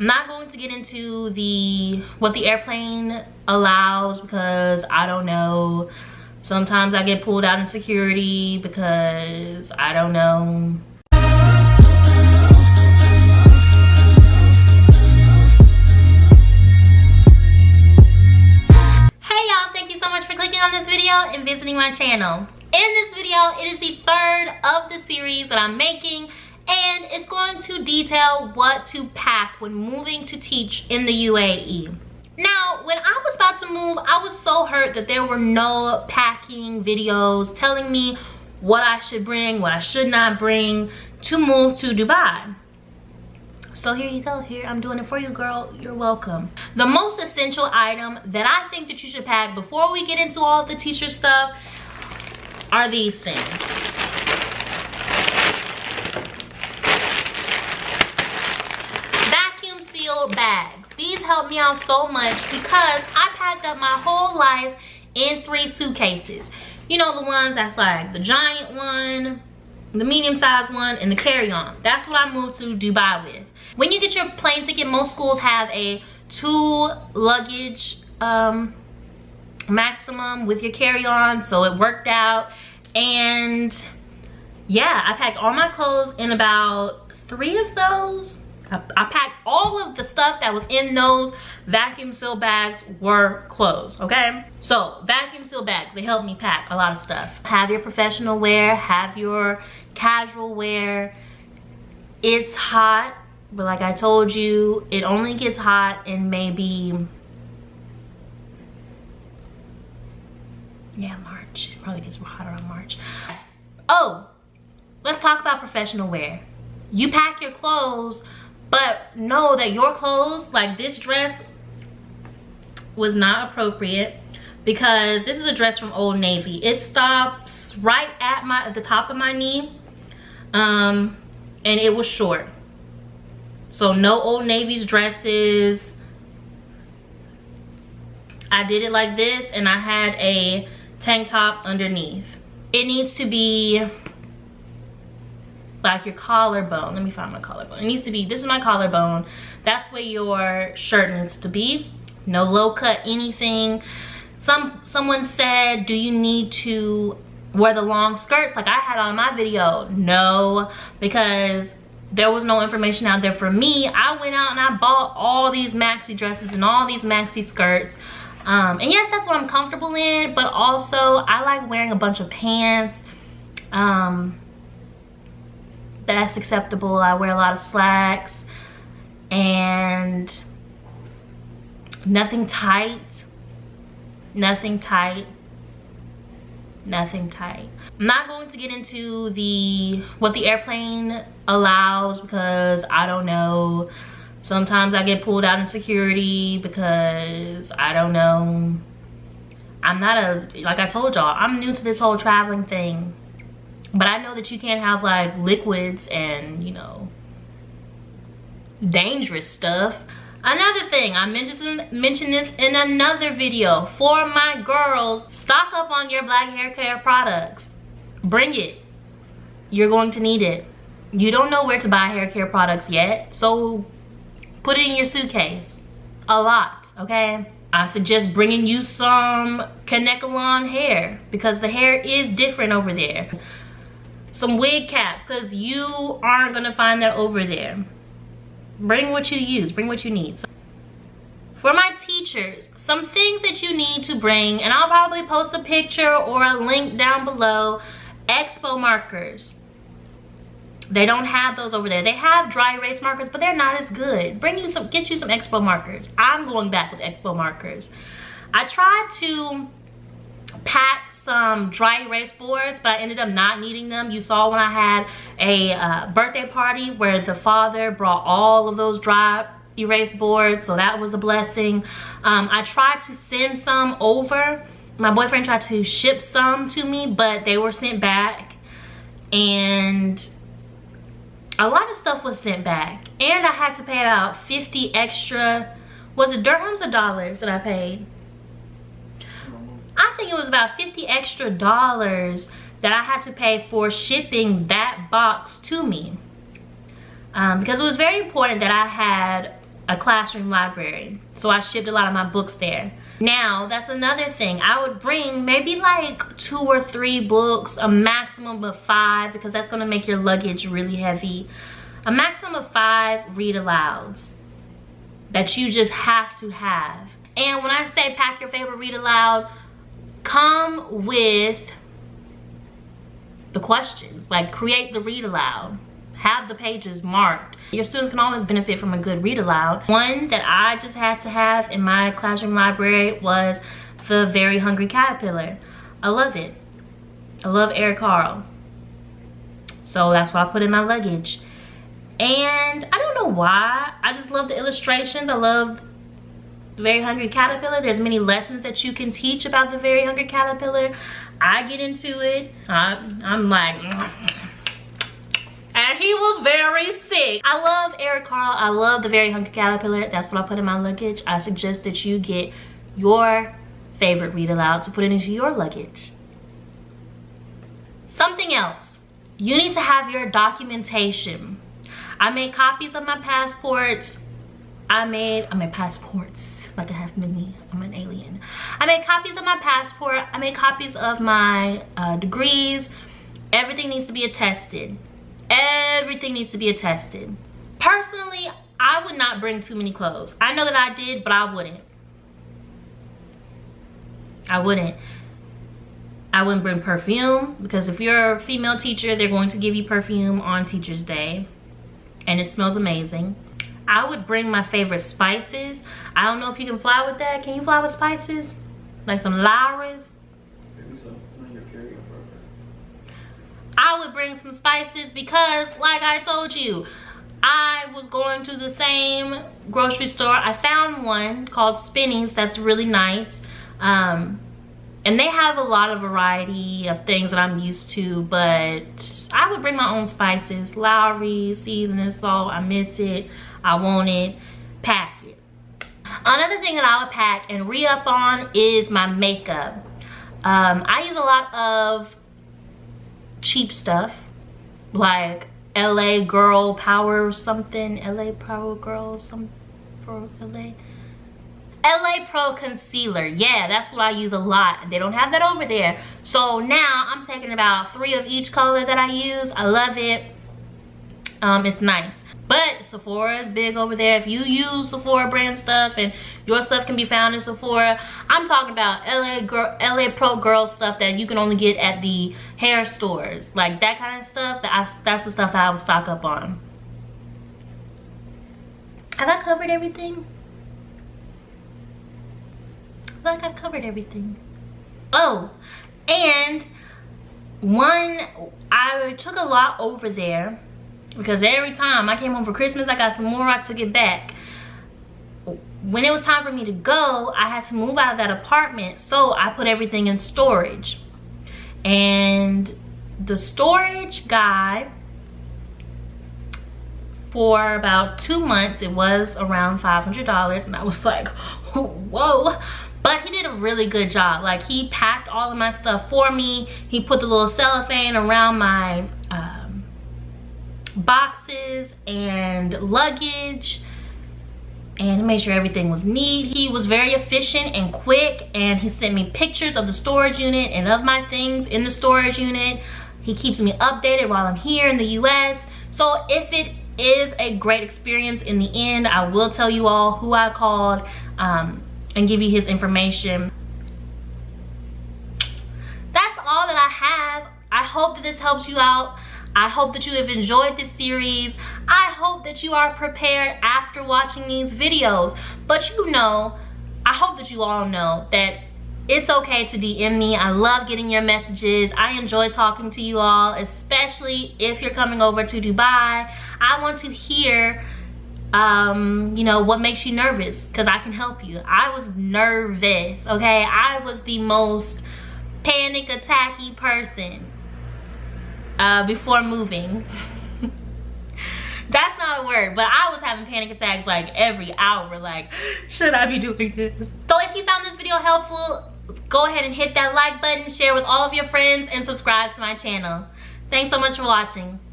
I'm not going to get into what the airplane allows because I don't know. Sometimes I get pulled out in security because I don't know. Hey y'all, thank you so much for clicking on this video and visiting my channel. In this video, it is the third of the series that I'm making, and it's going to detail what to pack when moving to teach in the UAE. Now, when I was about to move, I was so hurt that there were no packing videos telling me what I should bring, what I should not bring to move to Dubai. So here you go. Here, I'm doing it for you, girl. You're welcome. The most essential item that I think that you should pack before we get into all the teacher stuff are these things. Vacuum seal bags. These help me out so much because I packed up my whole life in 3 suitcases. You know, the ones that's like the giant one, the medium-sized one, and the carry-on. That's what I moved to Dubai with. When you get your plane ticket, most schools have a 2 luggage maximum with your carry-on, so it worked out. And yeah, I packed all my clothes in about 3 of those. I packed all of the stuff that was in those vacuum seal bags were clothes, okay? So vacuum seal bags, they help me pack a lot of stuff. Have your professional wear, have your casual wear. It's hot, but like I told you, it only gets hot in maybe, yeah, March. It probably gets hotter around March. Oh, let's talk about professional wear. You pack your clothes, but know that your clothes, like this dress, was not appropriate because this is a dress from Old Navy. It stops right at the top of my knee, and it was short. So no Old Navy's dresses. I did it like this, and I had a tank top underneath. It needs to be like your collarbone. Let me find my collarbone. It needs to be, this is my collarbone. That's where your shirt needs to be. No low cut anything. Someone said, do you need to wear the long skirts like I had on my video? No, because there was no information out there for me. I went out and I bought all these maxi dresses and all these maxi skirts. And yes, that's what I'm comfortable in, but also I like wearing a bunch of pants. That's acceptable. I wear a lot of slacks and nothing tight, nothing tight, nothing tight. I'm not going to get into what the airplane allows because I don't know. Sometimes I get pulled out in security because I don't know. I'm not like I told y'all, I'm new to this whole traveling thing. But I know that you can't have like liquids and, you know, dangerous stuff. Another thing, I mentioned this in another video. For my girls, stock up on your black hair care products. Bring it. You're going to need it. You don't know where to buy hair care products yet, so put it in your suitcase. A lot, okay? I suggest bringing you some Kanekalon hair because the hair is different over there. Some wig caps, because you aren't gonna find that over there. Bring what you use, bring what you need. So, for my teachers, some things that you need to bring, and I'll probably post a picture or a link down below. Expo markers. They don't have those over there. They have dry erase markers, but they're not as good. Get you some Expo markers. I'm going back with Expo markers. I tried to pack some dry erase boards, but I ended up not needing them. You saw when I had a birthday party where the father brought all of those dry erase boards, so that was a blessing. I tried to send some over. My boyfriend tried to ship some to me, but they were sent back, and a lot of stuff was sent back, and I had to pay about 50 extra. Was it dirhams or dollars that I paid? I think it was about 50 extra dollars that I had to pay for shipping that box to me. Because it was very important that I had a classroom library. So I shipped a lot of my books there. Now, that's another thing. I would bring maybe like 2 or 3 books, a maximum of 5, because that's gonna make your luggage really heavy. A maximum of 5 read alouds that you just have to have. And when I say pack your favorite read aloud, come with the questions. Like, create the read aloud. Have the pages marked. Your students can always benefit from a good read aloud. One that I just had to have in my classroom library was The Very Hungry Caterpillar. I love it. I love Eric Carle. So that's what I put in my luggage. And I don't know why. I just love the illustrations. I love The Very Hungry Caterpillar. There's many lessons that you can teach about The Very Hungry Caterpillar. I get into it. I'm like, and he was very sick. I love Eric Carle. I love The Very Hungry Caterpillar. That's what I put in my luggage. I suggest that you get your favorite read aloud to put it into your luggage. Something else. You need to have your documentation. I made copies of my passports. I made passports. Like I have many. I'm an alien. I made copies of my passport. I made copies of my degrees. Everything needs to be attested. Everything needs to be attested. Personally, I would not bring too many clothes. I know that I did, but I wouldn't. I wouldn't bring perfume, because if you're a female teacher, they're going to give you perfume on Teacher's Day, and it smells amazing. I would bring my favorite spices. I don't know if you can fly with that. Can you fly with spices? Like some Lowry's? I would bring some spices because, like I told you, I was going to the same grocery store. I found one called Spinny's that's really nice. And they have a lot of variety of things that I'm used to, but I would bring my own spices. Lowry, seasoning, salt, I miss it, I want it, pack it. Another thing that I would pack and re-up on is my makeup. I use a lot of cheap stuff, like LA Girl Power something, LA Power Girl, some for LA Pro Concealer. Yeah, that's what I use a lot. They don't have that over there. So now I'm taking about 3 of each color that I use. I love it. It's nice. But Sephora is big over there. If you use Sephora brand stuff and your stuff can be found in Sephora, I'm talking about LA Pro Girl stuff that you can only get at the hair stores. Like that kind of stuff, that's the stuff that I would stock up on. Have I covered everything? I feel like I covered everything. Oh, and I took a lot over there because every time I came home for Christmas, I got some more I took it back. When it was time for me to go, I had to move out of that apartment, so I put everything in storage. And the storage guy, for about 2 months, it was around $500, and I was like, whoa. But he did a really good job. Like, he packed all of my stuff for me. He put the little cellophane around my boxes and luggage, and he made sure everything was neat. He was very efficient and quick, and he sent me pictures of the storage unit and of my things in the storage unit. He keeps me updated while I'm here in the US. So if it is a great experience in the end, I will tell you all who I called and give you his information. That's all that I have. I hope that this helps you out. I hope that you have enjoyed this series. I hope that you are prepared after watching these videos. But you know, I hope that you all know that it's okay to DM me. I love getting your messages. I enjoy talking to you all, especially if you're coming over to Dubai. I want to hear you know, what makes you nervous, because I can help you. I was nervous, okay? I was the most panic attacky person before moving. That's not a word, but I was having panic attacks like every hour. Like, should I be doing this? So if you found this video helpful, go ahead and hit that like button, share with all of your friends, and subscribe to my channel. Thanks so much for watching.